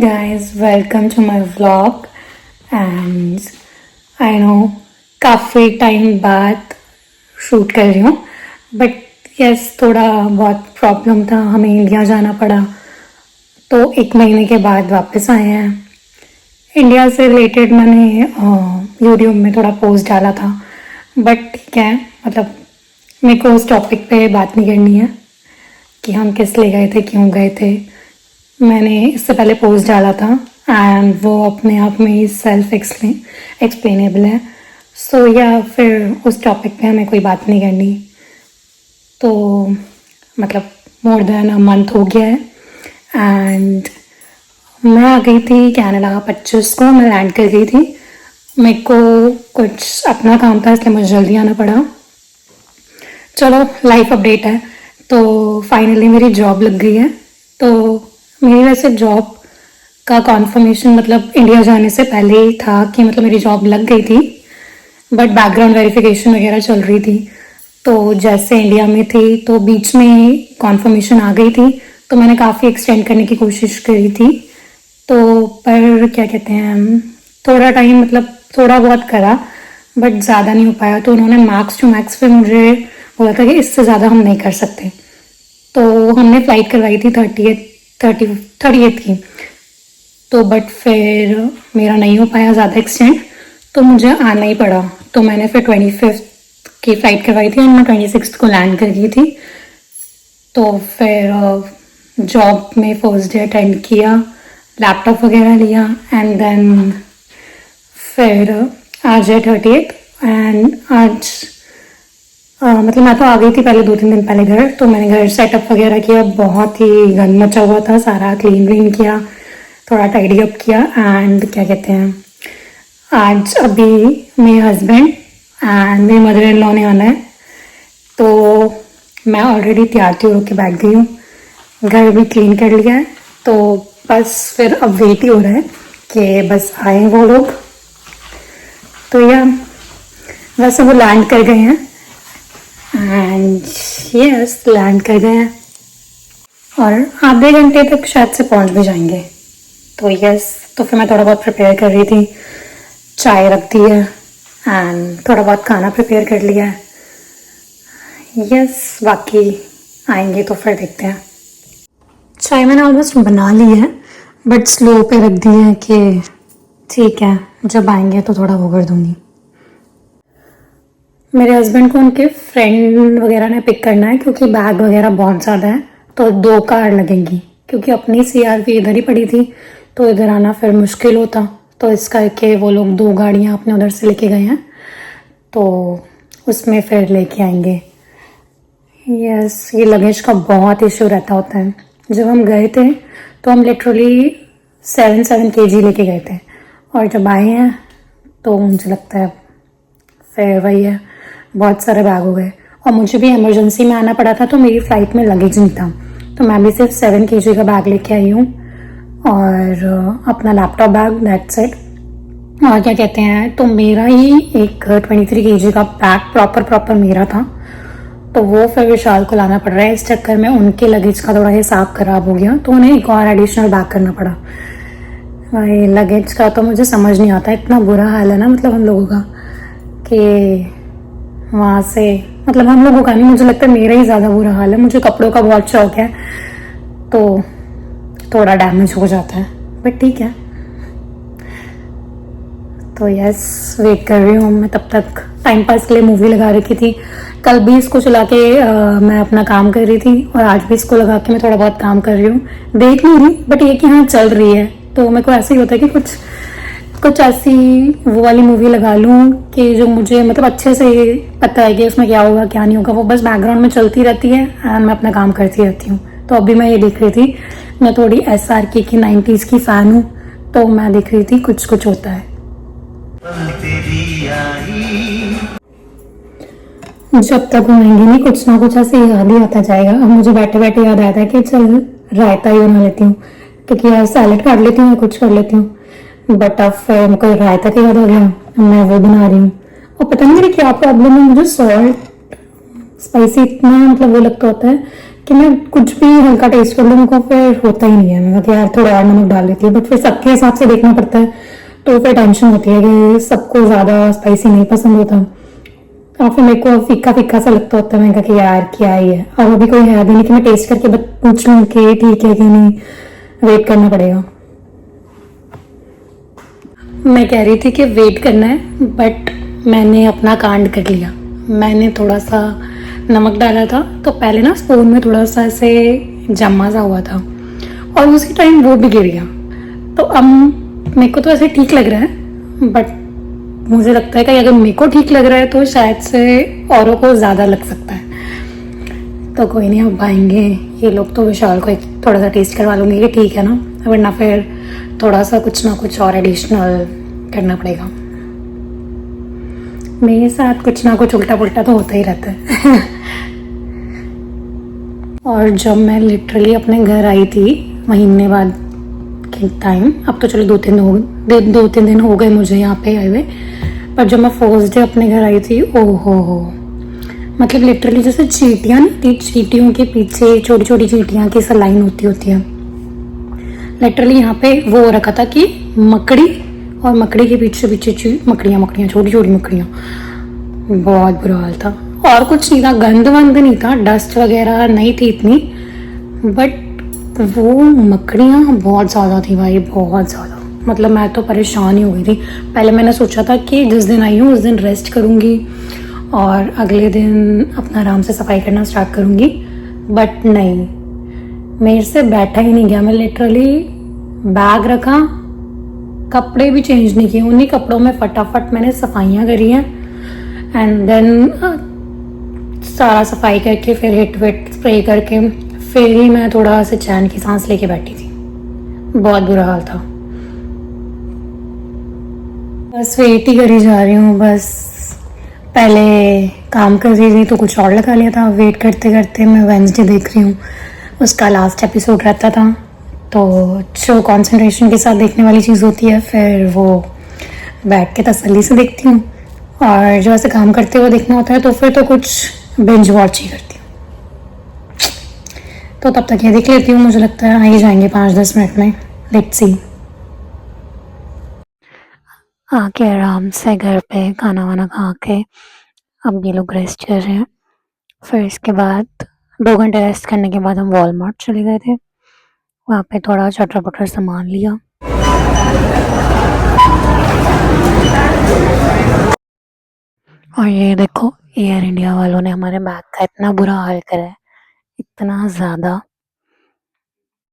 guys, welcome to my vlog and I know काफ़ी time बाद shoot कर रही हूँ बट यस थोड़ा बहुत प्रॉब्लम था, हमें इंडिया जाना पड़ा तो 1 महीने के बाद वापस आए हैं। इंडिया से रिलेटेड मैंने यूट्यूब में थोड़ा पोस्ट डाला था बट ठीक है, मतलब मेरे को उस टॉपिक पे बात नहीं करनी है कि हम किस लिए गए थे, क्यों गए थे। मैंने इससे पहले पोस्ट डाला था एंड वो अपने आप में ही सेल्फ एक्सप्लेनेबल है। सो या फिर उस टॉपिक पे हमें कोई बात नहीं करनी। तो मतलब मोर देन अ मंथ हो गया है एंड मैं आ गई थी कनाडा 25 को, मैं लैंड कर गई थी। मेरे को कुछ अपना काम था इसलिए मुझे जल्दी आना पड़ा। चलो लाइफ अपडेट है। तो फाइनली मेरी जॉब लग गई है। तो मेरी वैसे जॉब का कॉन्फर्मेशन मतलब इंडिया जाने से पहले ही था कि मतलब मेरी जॉब लग गई थी बट बैकग्राउंड वेरिफिकेशन वगैरह चल रही थी। तो जैसे इंडिया में थी तो बीच में कॉन्फर्मेशन आ गई थी तो मैंने काफ़ी एक्सटेंड करने की कोशिश करी थी। तो पर क्या कहते हैं, थोड़ा टाइम मतलब थोड़ा बहुत करा बट ज़्यादा नहीं हो पाया। तो उन्होंने मैक्स टू मैक्स पे मुझे बोला था कि इससे ज़्यादा हम नहीं कर सकते। तो हमने फ़्लाइट करवाई थी 38 की। तो बट फिर मेरा नहीं हो पाया ज़्यादा एक्सटेंड तो मुझे आना ही पड़ा। तो मैंने फिर 25 की फ़्लाइट करवाई थी और मैं 26 को लैंड कर गई थी। तो फिर जॉब में फर्स्ट डे अटेंड किया, लैपटॉप वगैरह लिया एंड देन फिर आज है 38 एंड आज मतलब मैं तो आ गई थी पहले 2-3 दिन पहले घर। तो मैंने घर सेटअप वगैरह किया, बहुत ही गंद मचा हुआ था, सारा क्लीन किया, थोड़ा टाइडी अप किया एंड क्या कहते हैं, आज अभी मेरे हस्बैंड एंड मेरी मदर इन लॉ ने आना है तो मैं ऑलरेडी तैयार थी होके बैठ गई हूँ। घर भी क्लीन कर लिया है तो बस फिर अब वेट ही हो रहा है कि बस आए वो लोग। तो या वैसे वो लैंड कर गए हैं एंड यस लैंड कर गए हैं और आधे घंटे तक शायद से पहुंच भी जाएंगे। तो यस, तो फिर मैं थोड़ा बहुत प्रिपेयर कर रही थी, चाय रख दी है एंड थोड़ा बहुत खाना प्रिपेयर कर लिया है। यस, बाकी आएंगे तो फिर देखते हैं। चाय मैंने ऑलमोस्ट बना ली है बट स्लो पे रख दी है कि ठीक है जब आएंगे तो थोड़ा वो कर दूँगी। मेरे हस्बैंड को उनके फ्रेंड वगैरह ने पिक करना है क्योंकि बैग वगैरह बहुत ज़्यादा है तो 2 कार लगेंगी क्योंकि अपनी CRV इधर ही पड़ी थी तो इधर आना फिर मुश्किल होता। तो इस करके वो लोग 2 गाड़ियाँ अपने उधर से लेके गए हैं तो उसमें फिर लेके आएंगे। यस, ये लगेज का बहुत इशू रहता होता है। जब हम गए थे तो हम लिटरली 7 kg लेके गए थे और जब आए हैं तो मुझे लगता है फिर वही है, बहुत सारे बैग हो गए। और मुझे भी इमरजेंसी में आना पड़ा था तो मेरी फ़्लाइट में लगेज नहीं था तो मैं भी सिर्फ 7 kg का बैग लेके आई हूँ और अपना लैपटॉप बैग, दैट्स इट। और क्या कहते हैं, तो मेरा ही एक 23 kg का बैग प्रॉपर मेरा था तो वो फिर विशाल को लाना पड़ रहा है। इस चक्कर में उनके लगेज का थोड़ा हिसाब ख़राब हो गया तो उन्हें एक और एडिशनल बैग करना पड़ा। भाई लगेज का तो मुझे समझ नहीं आता, इतना बुरा हाल है ना मतलब हम लोगों का कि वहाँ से मतलब हम लोगों का नहीं, मुझे लगता है मेरा ही ज़्यादा बुरा हाल है। मुझे कपड़ों का बहुत शौक है तो थोड़ा डैमेज हो जाता है बट ठीक है। तो यस, वेट कर रही हूँ मैं। तब तक टाइम पास के लिए मूवी लगा रखी थी। कल भी इसको चला के मैं अपना काम कर रही थी और आज भी इसको लगा के मैं थोड़ा बहुत काम कर रही हूँ। देख नहीं रही बट ये कि हाँ चल रही है तो मेरे को ऐसे ही होता है कि कुछ ऐसी वो वाली मूवी लगा लूँ कि जो मुझे मतलब अच्छे से पता है कि उसमें क्या होगा क्या नहीं होगा, वो बस बैकग्राउंड में चलती रहती है एंड मैं अपना काम करती रहती हूँ। तो अभी मैं ये देख रही थी, मैं थोड़ी SRK की 90s की फ़ैन हूँ तो मैं देख रही थी कुछ होता है। जब तक वो आएंगे नहीं कुछ ना कुछ ऐसे याद ही आता जाएगा। अब मुझे बैठे बैठे याद आता है कि चल रायता ही बना लेती हूँ क्योंकि यार सैलेड काट लेती हूँ या कुछ कर लेती हूँ बट अब फिर मुझे रायता का याद आ गया, मैं वो बना रही हूँ। और पता नहीं मेरी क्या प्रॉब्लम है, मुझे सॉल्ट स्पाइसी इतना मतलब वो लगता होता है कि मैं कुछ भी हल्का टेस्ट कर लूँ उनको फिर होता ही नहीं है। मैं कि यार थोड़ा और नमक डाल देती हूँ, बट फिर सबके हिसाब से देखना पड़ता है, तो फिर टेंशन होती है कि सबको ज़्यादा स्पाइसी नहीं पसंद होता और फिर मेरे को फीका फीका सा लगता होता है। मैंने कहा कि यार क्या ही है, और अभी कोई है भी नहीं कि मैं टेस्ट करके पूछ लूँ कि ठीक है कि नहीं, वेट करना पड़ेगा। मैं कह रही थी कि वेट करना है, बट मैंने अपना कांड कर लिया। मैंने थोड़ा सा नमक डाला था, तो पहले ना स्पून में थोड़ा सा ऐसे जमा सा हुआ था और उसी टाइम वो भी गिर गया। तो अब मेरे को तो ऐसे ठीक लग रहा है, बट मुझे लगता है कि अगर मेरे को ठीक लग रहा है तो शायद से औरों को ज़्यादा लग सकता है। तो कोई नहीं, अब आएंगे ये लोग तो विशाल को एक थोड़ा सा टेस्ट करवा लूँगी कि ठीक है ना, वरना फिर थोड़ा सा कुछ ना कुछ और एडिशनल करना पड़ेगा। मेरे साथ कुछ ना कुछ उल्टा पुल्टा तो होता ही रहता है। और जब मैं लिटरली अपने घर आई थी महीने बाद के टाइम, अब तो चलो 2-3 दिन हो गए मुझे यहाँ पे आए हुए, पर जब मैं फर्स्ट डे अपने घर आई थी, ओ हो, मतलब लिटरली जैसे चींटियाँ नहीं थी, चींटियों के पीछे छोटी छोटी चींटियाँ की सा लाइन होती है। लिटरली यहाँ पे वो हो रखा था कि मकड़ी और मकड़ी के पीछे पीछे मकड़ियाँ छोटी छोटी मकड़ियाँ। बहुत बुरा हाल था। और कुछ नहीं था, गंद वंद नहीं था, डस्ट वगैरह नहीं थी इतनी, बट वो मकड़ियाँ बहुत ज़्यादा थी भाई, बहुत ज़्यादा। मतलब मैं तो परेशान ही हो गई थी। पहले मैंने सोचा था कि जिस दिन आई हूँ उस दिन रेस्ट करूँगी और अगले दिन अपना आराम से सफाई करना स्टार्ट करूँगी, बट नहीं, मेरे से बैठा ही नहीं गया। मैं लिटरली बैग रखा, कपड़े भी चेंज नहीं किए, उन्हीं कपड़ों में फटाफट मैंने सफाइयाँ करी हैं एंड देन सारा सफाई करके फिर हिट विट स्प्रे करके फिर ही मैं थोड़ा सा चैन की सांस लेके बैठी थी। बहुत बुरा हाल था। बस वेट ही करी जा रही हूँ। बस पहले काम कर रही थी तो कुछ और लगा लिया था, वेट करते करते मैं वेंसडे देख रही हूँ, उसका लास्ट एपिसोड रहता था, तो जो कंसंट्रेशन के साथ देखने वाली चीज़ होती है फिर वो बैठ के तसल्ली से देखती हूँ, और जो ऐसे काम करते हुए देखना होता है तो फिर तो कुछ बिंज वॉच ही करती हूँ। तो तब तक ये देख लेती हूँ, मुझे लगता है आ ही जाएंगे 5-10 मिनट में, लेट्स सी। आके आराम से घर पे खाना वाना खा के अब ये लोग रेस्ट कर रहे हैं। फिर इसके बाद 2 घंटे रेस्ट करने के बाद हम वॉलमार्ट चले गए थे, वहाँ पे थोड़ा चटर पटर सामान लिया। और ये देखो, एयर इंडिया वालों ने हमारे बैग का इतना बुरा हाल करा है, इतना ज़्यादा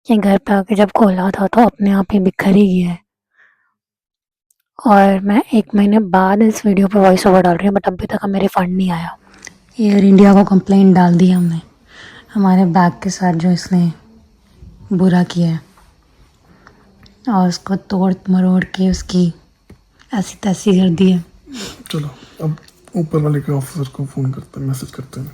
कि घर पे आके जब खोला था तो अपने आप ही बिखर ही गया है। और मैं 1 महीने बाद इस वीडियो पे वॉइस ओवर डाल रही हूँ, बट अभी तक हमें रिफंड नहीं आया। एयर इंडिया को कंप्लेंट डाल दी हमने हमारे बैग के साथ जो इसने बुरा किया है, और उसको तोड़ मरोड़ के उसकी ऐसी तैसी कर दी है। चलो अब ऊपर वाले के ऑफिसर को फ़ोन करते हैं, मैसेज करते हैं।